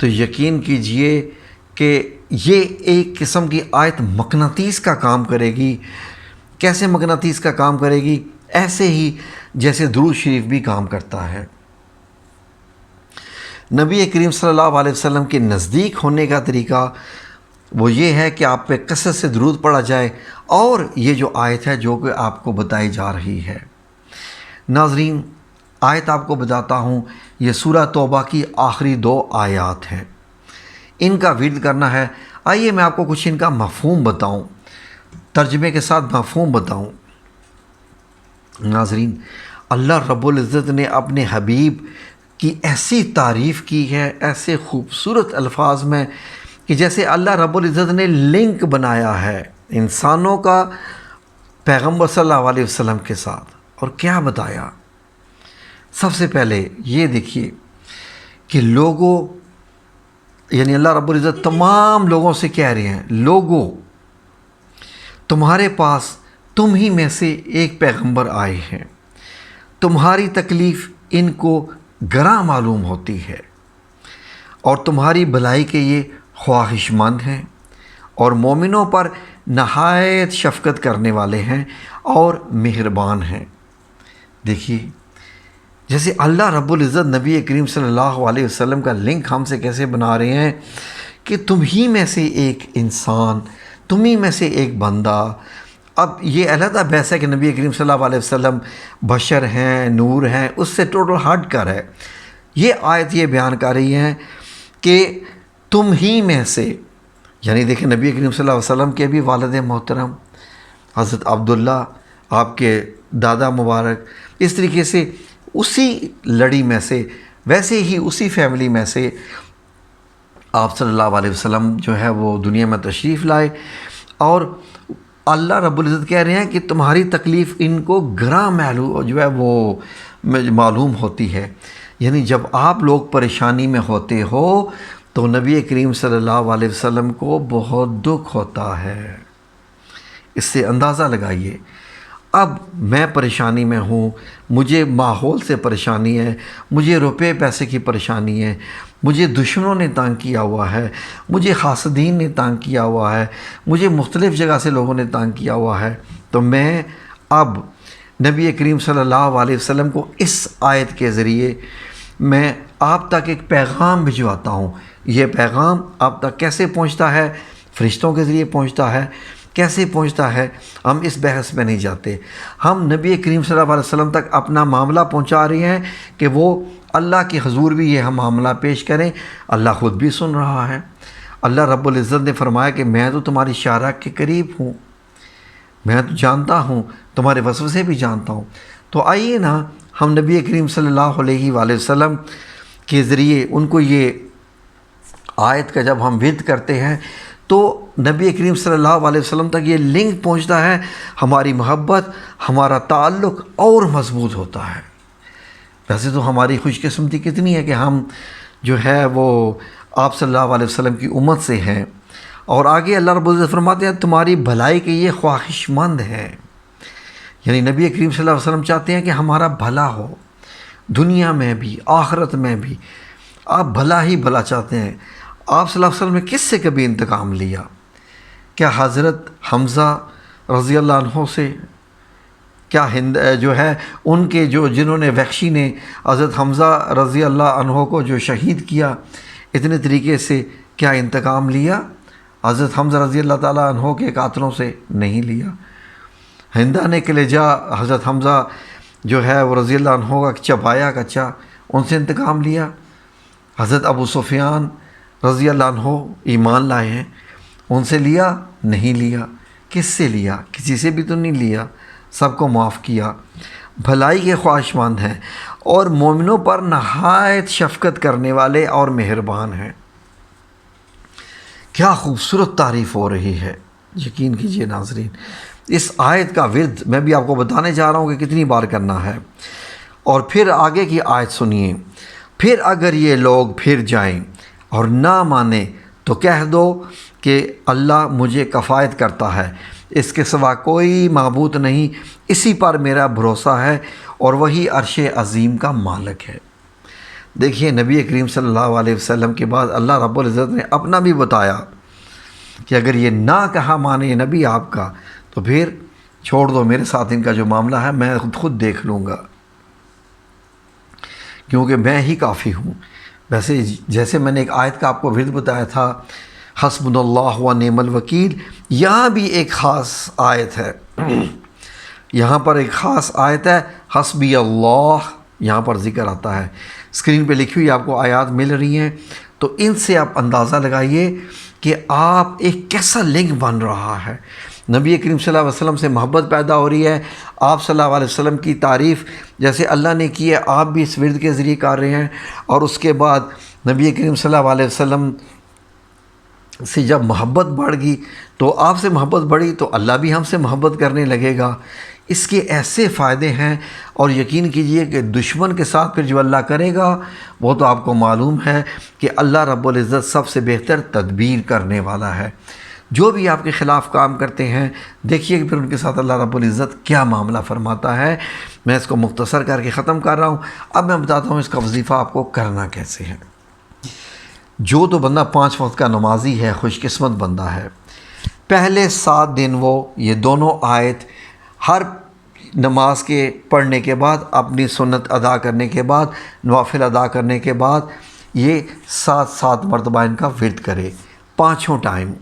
تو یقین کیجئے کہ یہ ایک قسم کی آیت مقناطیس کا کام کرے گی۔ کیسے مقناطیس کا کام کرے گی؟ ایسے ہی جیسے درود شریف بھی کام کرتا ہے۔ نبی کریم صلی اللہ علیہ وسلم کے نزدیک ہونے کا طریقہ وہ یہ ہے کہ آپ پہ کثرت سے درود پڑھا جائے، اور یہ جو آیت ہے جو کہ آپ کو بتائی جا رہی ہے۔ ناظرین، آیت آپ کو بتاتا ہوں، یہ سورہ توبہ کی آخری 2 آیات ہیں، ان کا ورد کرنا ہے۔ آئیے میں آپ کو کچھ ان کا مفہوم بتاؤں، ترجمے کے ساتھ مفہوم بتاؤں۔ ناظرین، اللہ رب العزت نے اپنے حبیب کی ایسی تعریف کی ہے، ایسے خوبصورت الفاظ میں، کہ جیسے اللہ رب العزت نے لنک بنایا ہے انسانوں کا پیغمبر صلی اللہ علیہ وسلم کے ساتھ۔ اور کیا بتایا؟ سب سے پہلے یہ دیکھیے کہ لوگوں، یعنی اللہ رب العزت تمام لوگوں سے کہہ رہے ہیں، لوگوں تمہارے پاس تم ہی میں سے ایک پیغمبر آئے ہیں، تمہاری تکلیف ان کو گراں معلوم ہوتی ہے، اور تمہاری بھلائی کے یہ خواہش مند ہیں، اور مومنوں پر نہایت شفقت کرنے والے ہیں اور مہربان ہیں۔ دیکھیے جیسے اللہ رب العزت نبی کریم صلی اللہ علیہ وسلم کا لنک ہم سے کیسے بنا رہے ہیں کہ تم ہی میں سے ایک انسان، تم ہی میں سے ایک بندہ۔ اب یہ علیحدہ بحث ہے کہ نبی کریم صلی اللہ علیہ وسلم بشر ہیں، نور ہیں، اس سے ٹوٹل ہٹ کر ہے۔ یہ آیت یہ بیان کر رہی ہے کہ تم ہی میں سے، یعنی دیکھیں نبی کریم صلی اللہ علیہ وسلم کے بھی والد محترم حضرت عبداللہ، آپ کے دادا مبارک، اس طریقے سے اسی لڑی میں سے، ویسے ہی اسی فیملی میں سے آپ صلی اللہ علیہ وسلم جو ہے وہ دنیا میں تشریف لائے، اور اللہ رب العزت کہہ رہے ہیں کہ تمہاری تکلیف ان کو گراں جو ہے وہ معلوم ہوتی ہے۔ یعنی جب آپ لوگ پریشانی میں ہوتے ہو تو نبی کریم صلی اللہ علیہ وسلم کو بہت دکھ ہوتا ہے۔ اس سے اندازہ لگائیے، اب میں پریشانی میں ہوں، مجھے ماحول سے پریشانی ہے، مجھے روپے پیسے کی پریشانی ہے، مجھے دشمنوں نے تنگ کیا ہوا ہے، مجھے حاسدین نے تنگ کیا ہوا ہے، مجھے مختلف جگہ سے لوگوں نے تنگ کیا ہوا ہے، تو میں اب نبی کریم صلی اللہ علیہ وسلم کو اس آیت کے ذریعے میں آپ تک ایک پیغام بھجواتا ہوں۔ یہ پیغام آپ تک کیسے پہنچتا ہے؟ فرشتوں کے ذریعے پہنچتا ہے۔ کیسے پہنچتا ہے؟ ہم اس بحث میں نہیں جاتے، ہم نبی کریم صلی اللہ علیہ وسلم تک اپنا معاملہ پہنچا رہے ہیں کہ وہ اللہ کے حضور بھی یہ ہم معاملہ پیش کریں۔ اللہ خود بھی سن رہا ہے۔ اللہ رب العزت نے فرمایا کہ میں تو تمہاری شارع کے قریب ہوں، میں تو جانتا ہوں، تمہارے وسوسے بھی جانتا ہوں۔ تو آئیے نا ہم نبی کریم صلی اللہ علیہ وآلہ وسلم کے ذریعے ان کو یہ آیت کا جب ہم ورد کرتے ہیں تو نبی کریم صلی اللہ علیہ وسلم تک یہ لنک پہنچتا ہے، ہماری محبت، ہمارا تعلق اور مضبوط ہوتا ہے۔ ویسے تو ہماری خوش قسمتی کتنی ہے کہ ہم جو ہے وہ آپ صلی اللہ علیہ وسلم کی امت سے ہیں، اور آگے اللہ رب العزت فرماتے ہیں تمہاری بھلائی کے یہ خواہش مند ہیں۔ یعنی نبی کریم صلی اللہ علیہ وسلم چاہتے ہیں کہ ہمارا بھلا ہو، دنیا میں بھی آخرت میں بھی آپ بھلا ہی بھلا چاہتے ہیں۔ آپ صلی اللہ علیہ وسلم نے کس سے کبھی انتقام لیا؟ کیا حضرت حمزہ رضی اللہ عنہ سے؟ کیا جو ہے ان کے جنہوں نے وحشی نے حضرت حمزہ رضی اللہ عنہ کو جو شہید کیا، اتنے طریقے سے کیا انتقام لیا؟ حضرت حمزہ رضی اللہ تعالیٰ عنہ کے قاتلوں سے نہیں لیا۔ ہندہ نے کلیجہ حضرت حمزہ جو ہے وہ رضی اللہ عنہ کا چبایا کچا، ان سے انتقام لیا۔ حضرت ابو سفیان رضی اللہ عنہ ایمان لائے ہیں، ان سے لیا؟ نہیں لیا۔ کس سے لیا؟ کسی سے بھی تو نہیں لیا، سب کو معاف کیا۔ بھلائی کے خواہش مند ہیں اور مومنوں پر نہایت شفقت کرنے والے اور مہربان ہیں۔ کیا خوبصورت تعریف ہو رہی ہے، یقین کیجئے ناظرین۔ اس آیت کا ورد میں بھی آپ کو بتانے جا رہا ہوں کہ کتنی بار کرنا ہے۔ اور پھر آگے کی آیت سنیے، پھر اگر یہ لوگ پھر جائیں اور نہ مانیں تو کہہ دو کہ اللہ مجھے کفایت کرتا ہے، اس کے سوا کوئی معبود نہیں، اسی پر میرا بھروسہ ہے اور وہی عرش عظیم کا مالک ہے۔ دیکھیے نبی کریم صلی اللہ علیہ وسلم کے بعد اللہ رب العزت نے اپنا بھی بتایا کہ اگر یہ نہ کہا مانے نبی آپ کا تو پھر چھوڑ دو، میرے ساتھ ان کا جو معاملہ ہے میں خود دیکھ لوں گا، کیونکہ میں ہی کافی ہوں۔ ویسے جیسے میں نے ایک آیت کا آپ کو ورد بتایا تھا، حسبنا اللہ و نعم الوکیل، یہاں بھی ایک خاص آیت ہے، یہاں پر ایک خاص آیت ہے، حسبی اللہ یہاں پر ذکر آتا ہے۔ اسکرین پہ لکھی ہوئی آپ کو آیات مل رہی ہیں، تو ان سے آپ اندازہ لگائیے کہ آپ ایک کیسا لنک بن رہا ہے۔ نبی کریم صلی اللہ علیہ وسلم سے محبت پیدا ہو رہی ہے، آپ صلی اللہ علیہ وسلم کی تعریف جیسے اللہ نے کی ہے آپ بھی اس ورد کے ذریعے کر رہے ہیں، اور اس کے بعد نبی کریم صلی اللہ علیہ وسلم سے جب محبت بڑھ گئی تو آپ سے محبت بڑھی تو اللہ بھی ہم سے محبت کرنے لگے گا۔ اس کے ایسے فائدے ہیں، اور یقین کیجئے کہ دشمن کے ساتھ پھر جو اللہ کرے گا وہ تو آپ کو معلوم ہے کہ اللہ رب العزت سب سے بہتر تدبیر کرنے والا ہے۔ جو بھی آپ کے خلاف کام کرتے ہیں دیکھیے کہ پھر ان کے ساتھ اللہ رب العزت کیا معاملہ فرماتا ہے۔ میں اس کو مختصر کر کے ختم کر رہا ہوں، اب میں بتاتا ہوں اس کا وظیفہ آپ کو کرنا کیسے ہے۔ جو تو بندہ 5 وقت کا نمازی ہے خوش قسمت بندہ ہے، پہلے 7 دن وہ یہ دونوں آیت ہر نماز کے پڑھنے کے بعد، اپنی سنت ادا کرنے کے بعد، نوافل ادا کرنے کے بعد یہ 7 مرتبہ ان کا ورد کرے، 5 ٹائم،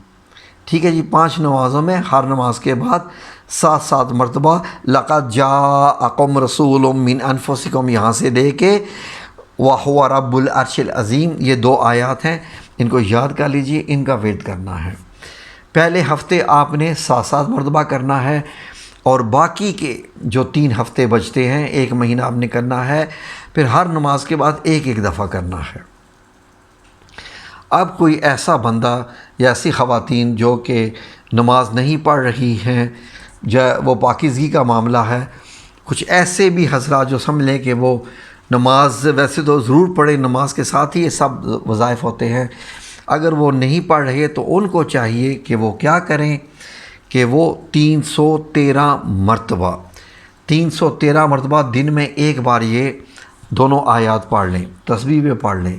ٹھیک ہے جی، 5 نمازوں میں ہر نماز کے بعد 7 مرتبہ لقد جاءکم رسول من انفسکم یہاں سے لے کے وَهُوَ رَبُّ الْعَرْشِ الْعَظِيمِ یہ 2 آیات ہیں، ان کو یاد کر لیجئے، ان کا ورد کرنا ہے۔ پہلے ہفتے آپ نے 7 مرتبہ کرنا ہے، اور باقی کے جو 3 ہفتے بچتے ہیں 1 مہینہ آپ نے کرنا ہے، پھر ہر نماز کے بعد ایک دفعہ کرنا ہے۔ اب کوئی ایسا بندہ یا ایسی خواتین جو کہ نماز نہیں پڑھ رہی ہیں، وہ پاکیزگی کا معاملہ ہے، کچھ ایسے بھی حضرات جو سمجھ لیں کہ وہ نماز ویسے تو ضرور پڑھیں، نماز کے ساتھ ہی یہ سب وظائف ہوتے ہیں، اگر وہ نہیں پڑھ رہے تو ان کو چاہیے کہ وہ کیا کریں کہ وہ 313 مرتبہ دن میں ایک بار یہ دونوں آیات پڑھ لیں، تسبیح بھی پڑھ لیں،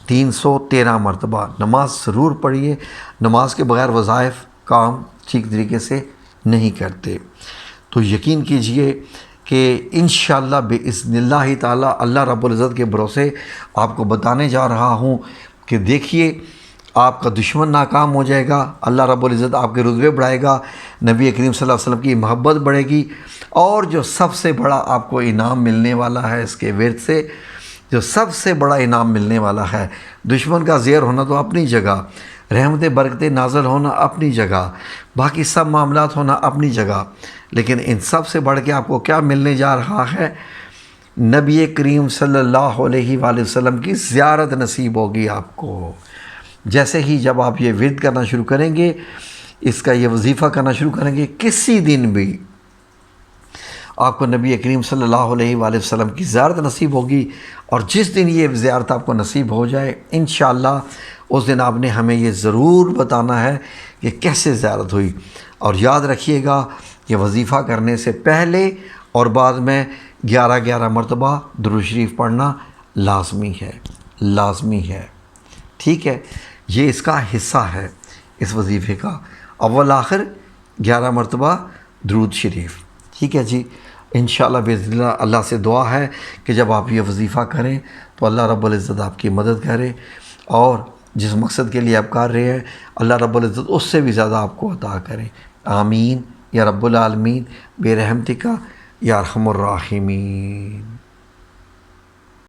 313 مرتبہ نماز ضرور پڑھیے۔ نماز کے بغیر وظائف کام ٹھیک طریقے سے نہیں کرتے، تو یقین کیجئے کہ انشاءاللہ بإذن اللہ تعالی اللہ رب العزت کے بھروسے آپ کو بتانے جا رہا ہوں کہ دیکھیے آپ کا دشمن ناکام ہو جائے گا، اللہ رب العزت آپ کے رتبے بڑھائے گا، نبی کریم صلی اللہ علیہ وسلم کی محبت بڑھے گی، اور جو سب سے بڑا آپ کو انعام ملنے والا ہے اس کے ورد سے، جو سب سے بڑا انعام ملنے والا ہے، دشمن کا زیر ہونا تو اپنی جگہ، رحمت برکت نازل ہونا اپنی جگہ، باقی سب معاملات ہونا اپنی جگہ، لیکن ان سب سے بڑھ کے آپ کو کیا ملنے جا رہا ہے؟ نبی کریم صلی اللہ علیہ وآلہ وسلم کی زیارت نصیب ہوگی آپ کو۔ جیسے ہی جب آپ یہ ورد کرنا شروع کریں گے، اس کا یہ وظیفہ کرنا شروع کریں گے، کسی دن بھی آپ کو نبی کریم صلی اللہ علیہ وآلہ وسلم کی زیارت نصیب ہوگی، اور جس دن یہ زیارت آپ کو نصیب ہو جائے انشاءاللہ اس دن آپ نے ہمیں یہ ضرور بتانا ہے کہ کیسے زیارت ہوئی۔ اور یاد رکھیے گا کہ وظیفہ کرنے سے پہلے اور بعد میں 11 مرتبہ درود شریف پڑھنا لازمی ہے، ٹھیک ہے، یہ اس کا حصہ ہے، اس وظیفے کا اول آخر 11 مرتبہ درود شریف، ٹھیک ہے جی۔ انشاءاللہ باذن اللہ اللہ سے دعا ہے کہ جب آپ یہ وظیفہ کریں تو اللہ رب العزت آپ کی مدد کرے، اور جس مقصد کے لیے آپ کر رہے ہیں اللہ رب العزت اس سے بھی زیادہ آپ کو عطا کریں، آمین یا رب العالمین برحمتک یا ارحم الراحمین۔